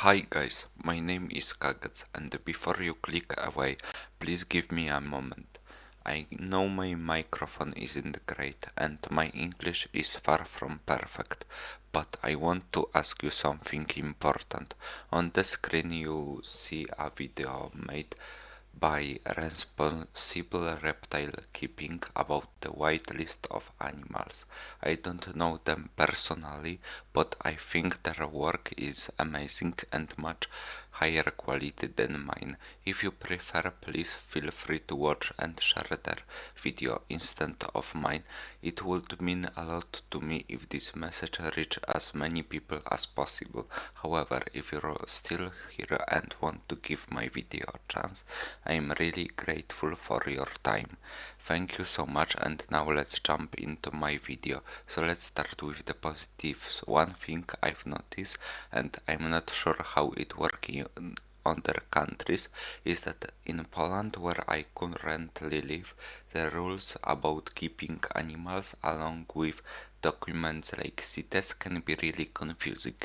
Hi guys, my name is Kagets, and before you click away, please give me a moment. I know my microphone isn't great and my English is far from perfect, but I want to ask you something important. On the screen you see a video made by Responsible Reptile Keeping about the whitelist of animals. I don't know them personally, but I think their work is amazing and much higher quality than mine. If you prefer, please feel free to watch and share their video instead of mine. It would mean a lot to me if this message reached as many people as possible. However, if you're still here and want to give my video a chance, I am really grateful for your time. Thank you so much, and now let's jump into my video. So let's start with the positives. One thing I've noticed, and I'm not sure how it works in other countries, is that in Poland, where I currently live, the rules about keeping animals along with documents like CITES can be really confusing.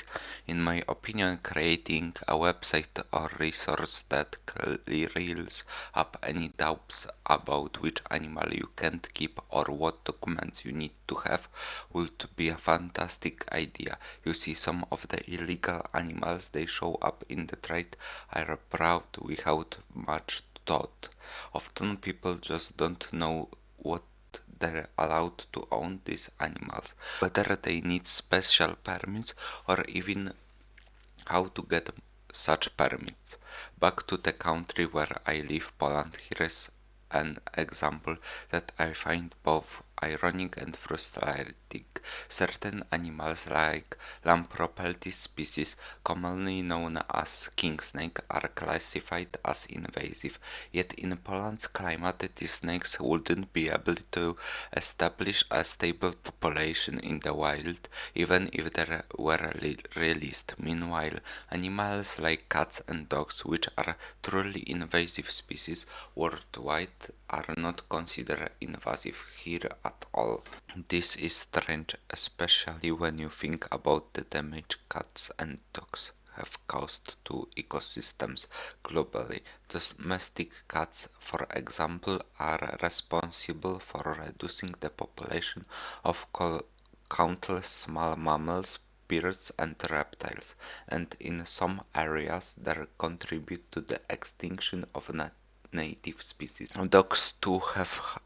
In my opinion, creating a website or resource that clears up any doubts about which animal you can't keep or what documents you need to have would be a fantastic idea. You see, some of the illegal animals they show up in the trade are brought without much thought. Often people just don't know what they're allowed to own these animals, whether they need special permits or even how to get such permits. Back to the country where I live, Poland. Here is an example that I find both ironic and frustrating. Certain animals like Lampropelte species, commonly known as king snake, are classified as invasive. Yet in Poland's climate, these snakes wouldn't be able to establish a stable population in the wild, even if they were released. Meanwhile, animals like cats and dogs, which are truly invasive species worldwide, are not considered invasive here at all. This is strange, especially when you think about the damage cats and dogs have caused to ecosystems globally. Domestic cats, for example, are responsible for reducing the population of countless small mammals, birds and reptiles, and in some areas they contribute to the extinction of native species. Dogs too have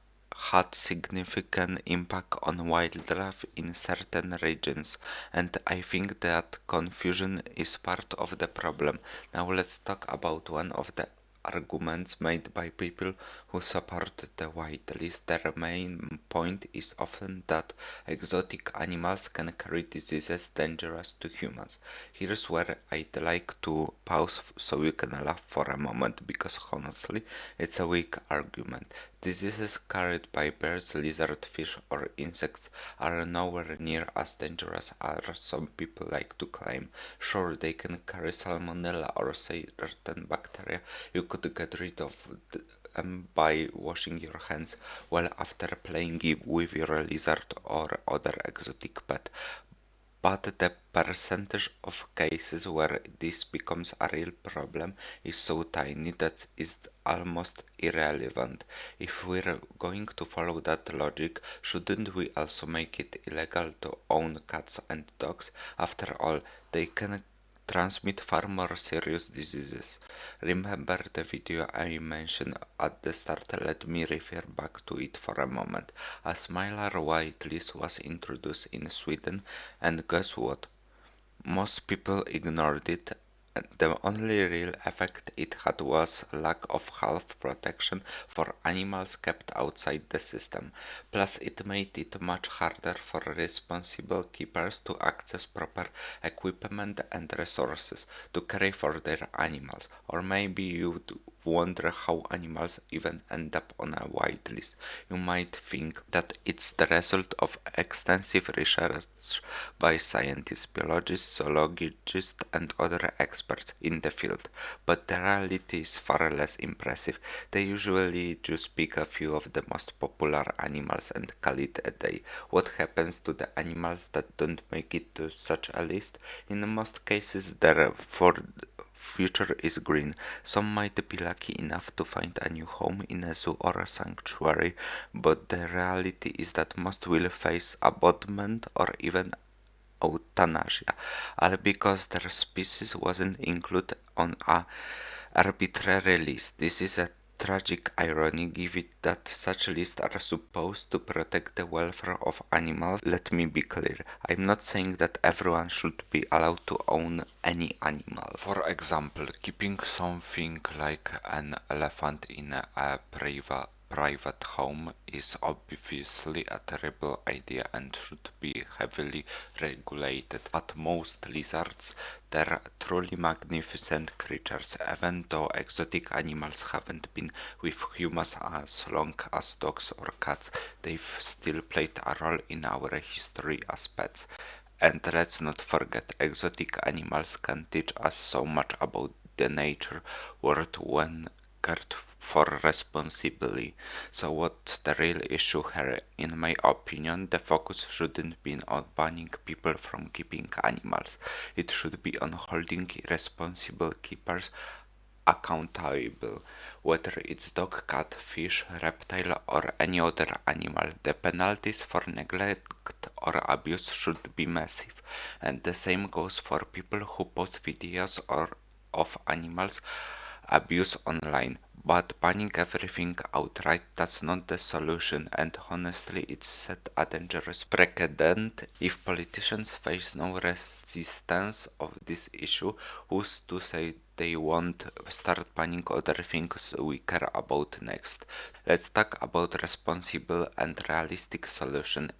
had significant impact on wildlife in certain regions, and I think that confusion is part of the problem. Now let's talk about one of the arguments made by people who support the whitelist. Their main point is often that exotic animals can carry diseases dangerous to humans. Here's where I'd like to pause so you can laugh for a moment, because honestly, it's a weak argument. Diseases carried by birds, lizards, fish, or insects are nowhere near as dangerous as some people like to claim. Sure, they can carry salmonella or certain bacteria. You could get rid of them by washing your hands well after playing with your lizard or other exotic pet. But the percentage of cases where this becomes a real problem is so tiny that it's almost irrelevant. If we're going to follow that logic, shouldn't we also make it illegal to own cats and dogs? After all, they can transmit far more serious diseases. Remember the video I mentioned at the start? Let me refer back to it for a moment. A similar whitelist was introduced in Sweden, and guess what? Most people ignored it. The only real effect it had was lack of health protection for animals kept outside the system. Plus, it made it much harder for responsible keepers to access proper equipment and resources to care for their animals. Or maybe you wonder how animals even end up on a whitelist. You might think that it's the result of extensive research by scientists, biologists, zoologists, and other experts in the field, but the reality is far less impressive. They usually just pick a few of the most popular animals and call it a day. What happens to the animals that don't make it to such a list? In most cases, their future is green. Some might be lucky enough to find a new home in a zoo or a sanctuary, but the reality is that most will face abandonment or even euthanasia, all because their species wasn't included on a arbitrary list. This is a tragic irony given that such lists are supposed to protect the welfare of animals. Let me be clear, I'm not saying that everyone should be allowed to own any animal. For example, keeping something like an elephant in a private home is obviously a terrible idea and should be heavily regulated. But most lizards, they're truly magnificent creatures, even though exotic animals haven't been with humans as long as dogs or cats, they've still played a role in our history as pets. And let's not forget, exotic animals can teach us so much about the nature world when cared for responsibly. So what's the real issue here? In my opinion, the focus shouldn't be on banning people from keeping animals. It should be on holding responsible keepers accountable, whether it's dog, cat, fish, reptile, or any other animal. The penalties for neglect or abuse should be massive, and the same goes for people who post videos of animals abuse online. But banning everything outright, that's not the solution, and honestly, it set a dangerous precedent. If politicians face no resistance of this issue, who's to say they won't start banning other things we care about next? Let's talk about responsible and realistic solution.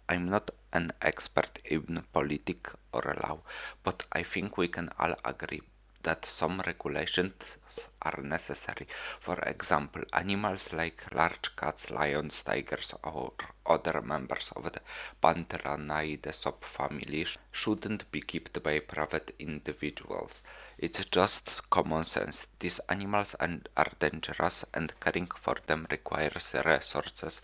I'm not an expert in politics or law, but I think we can all agree that some regulations are necessary. For example, animals like large cats, lions, tigers, or other members of the Pantheraceae subfamily shouldn't be kept by private individuals. It's just common sense. These animals are dangerous, and caring for them requires resources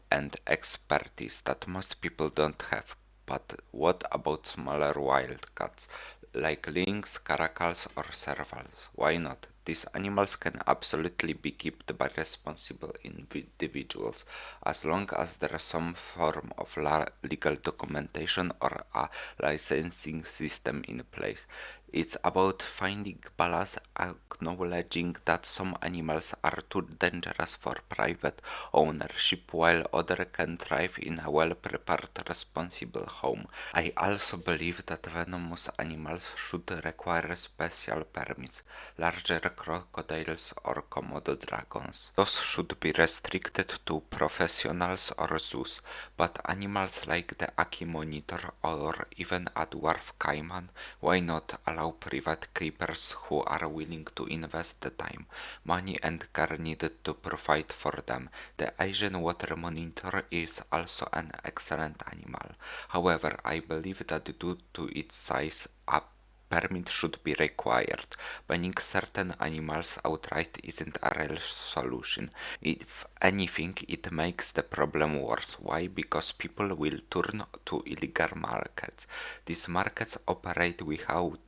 and expertise that most people don't have. But what about smaller wild cats, like lynx, caracals, or servals? Why not? These animals can absolutely be kept by responsible individuals as long as there is some form of legal documentation or a licensing system in place. It's about finding balance, acknowledging that some animals are too dangerous for private ownership while others can thrive in a well-prepared, responsible home. I also believe that venomous animals should require special permits. Larger crocodiles or Komodo dragons. Those should be restricted to professionals or zoos, but animals like the Aki monitor or even a dwarf caiman, why not allow private keepers who are willing to invest the time, money and care needed to provide for them? The Asian water monitor is also an excellent animal. However, I believe that due to its size, a permit should be required. Banning certain animals outright isn't a real solution. If anything, it makes the problem worse. Why? Because people will turn to illegal markets. These markets operate without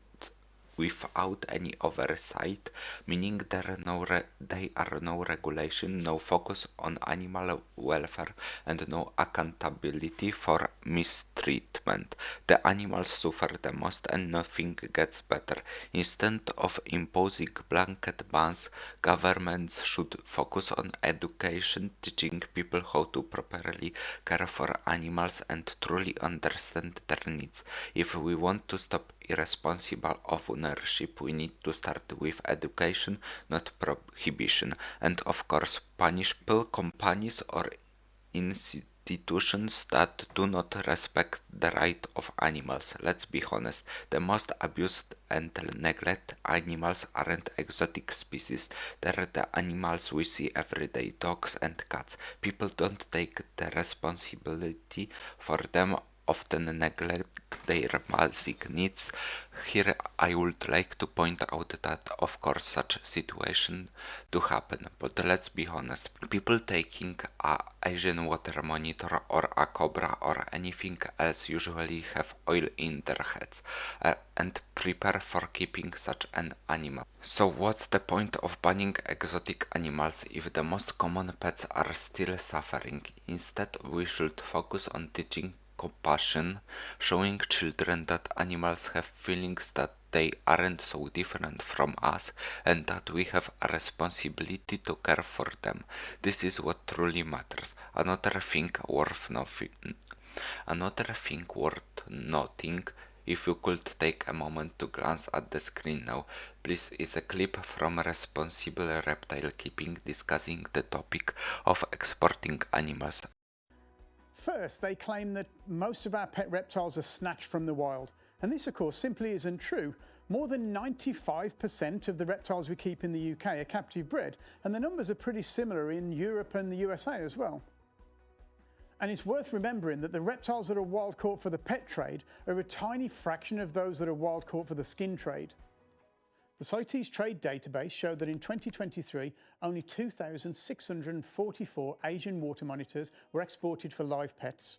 any oversight, meaning they are no regulation, no focus on animal welfare, and no accountability for mistreatment. The animals suffer the most and nothing gets better. Instead of imposing blanket bans, governments should focus on education, teaching people how to properly care for animals and truly understand their needs. If we want to stop irresponsible ownership, we need to start with education, not prohibition, and of course punish people, companies or institutions institutions that do not respect the right of animals. Let's be honest, the most abused and neglected animals aren't exotic species, they're the animals we see every day, dogs and cats. People don't take the responsibility for them, often neglect their basic needs. Here I would like to point out that of course such situation do happen, but let's be honest, people taking a Asian water monitor or a cobra or anything else usually have oil in their heads and prepare for keeping such an animal. So what's the point of banning exotic animals if the most common pets are still suffering? Instead, we should focus on teaching compassion, showing children that animals have feelings, that they aren't so different from us, and that we have a responsibility to care for them. This is what truly matters. Another thing worth noting, if you could take a moment to glance at the screen now, please, is a clip from Responsible Reptile Keeping discussing the topic of exporting animals. First, they claim that most of our pet reptiles are snatched from the wild, and this of course simply isn't true. More than 95% of the reptiles we keep in the UK are captive bred, and the numbers are pretty similar in Europe and the USA as well. And it's worth remembering that the reptiles that are wild caught for the pet trade are a tiny fraction of those that are wild caught for the skin trade. The CITES trade database showed that in 2023, only 2,644 Asian water monitors were exported for live pets,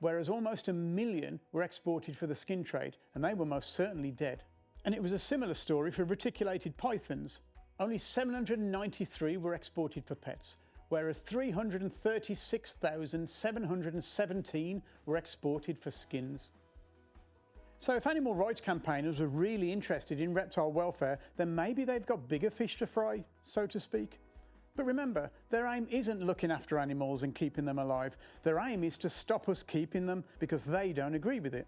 whereas almost 1 million were exported for the skin trade, and they were most certainly dead. And it was a similar story for reticulated pythons. Only 793 were exported for pets, whereas 336,717 were exported for skins. So if animal rights campaigners are really interested in reptile welfare, then maybe they've got bigger fish to fry, so to speak. But remember, their aim isn't looking after animals and keeping them alive. Their aim is to stop us keeping them because they don't agree with it.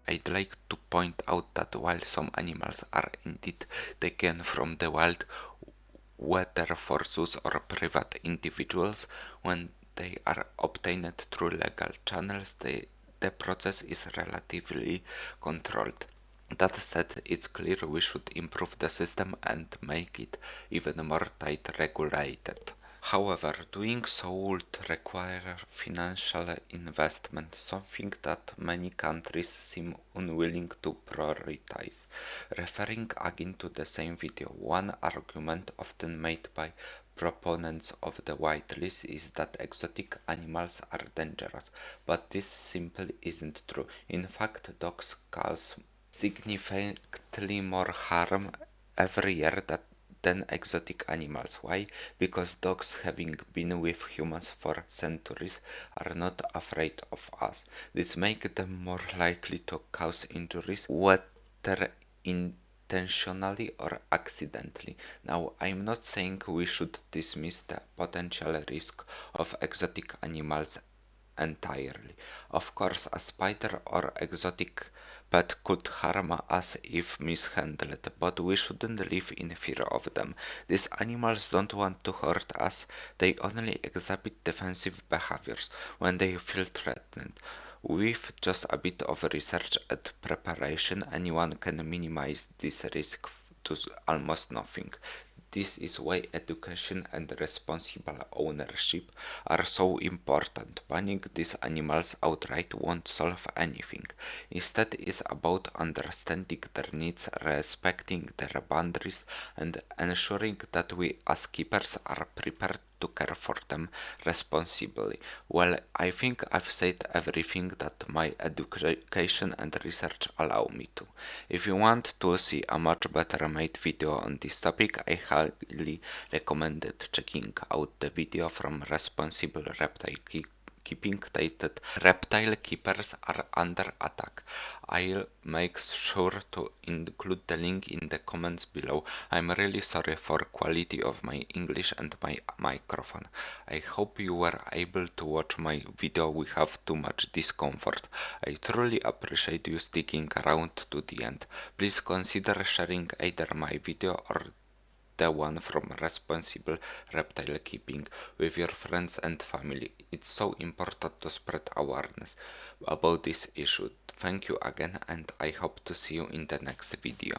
I'd like to point out that while some animals are indeed taken from the wild, whether for zoos or private individuals, when they are obtained through legal channels, the process is relatively controlled. That said, it's clear we should improve the system and make it even more tight regulated. However, doing so would require financial investment, something that many countries seem unwilling to prioritize. Referring again to the same video, one argument often made by proponents of the whitelist is that exotic animals are dangerous, but this simply isn't true. In fact, dogs cause significantly more harm every year than exotic animals. Why? Because dogs, having been with humans for centuries, are not afraid of us. This makes them more likely to cause injuries, whether intentionally or accidentally. Now, I'm not saying we should dismiss the potential risk of exotic animals entirely. Of course, a spider or exotic pet could harm us if mishandled, but we shouldn't live in fear of them. These animals don't want to hurt us, they only exhibit defensive behaviors when they feel threatened. With just a bit of research and preparation, anyone can minimize this risk to almost nothing. This is why education and responsible ownership are so important. Banning these animals outright won't solve anything. Instead, it's about understanding their needs, respecting their boundaries, and ensuring that we as keepers are prepared to care for them responsibly. Well, I think I've said everything that my education and research allow me to. If you want to see a much better made video on this topic, I highly recommend checking out the video from Responsible Reptile Keeping titled Reptile Keepers Are Under Attack. I'll make sure to include the link in the comments below. I'm really sorry for quality of my English and my microphone. I hope you were able to watch my video without too much discomfort. I truly appreciate you sticking around to the end. Please consider sharing either my video or the one from Responsible Reptile Keeping with your friends and family. It's so important to spread awareness about this issue. Thank you again, and I hope to see you in the next video.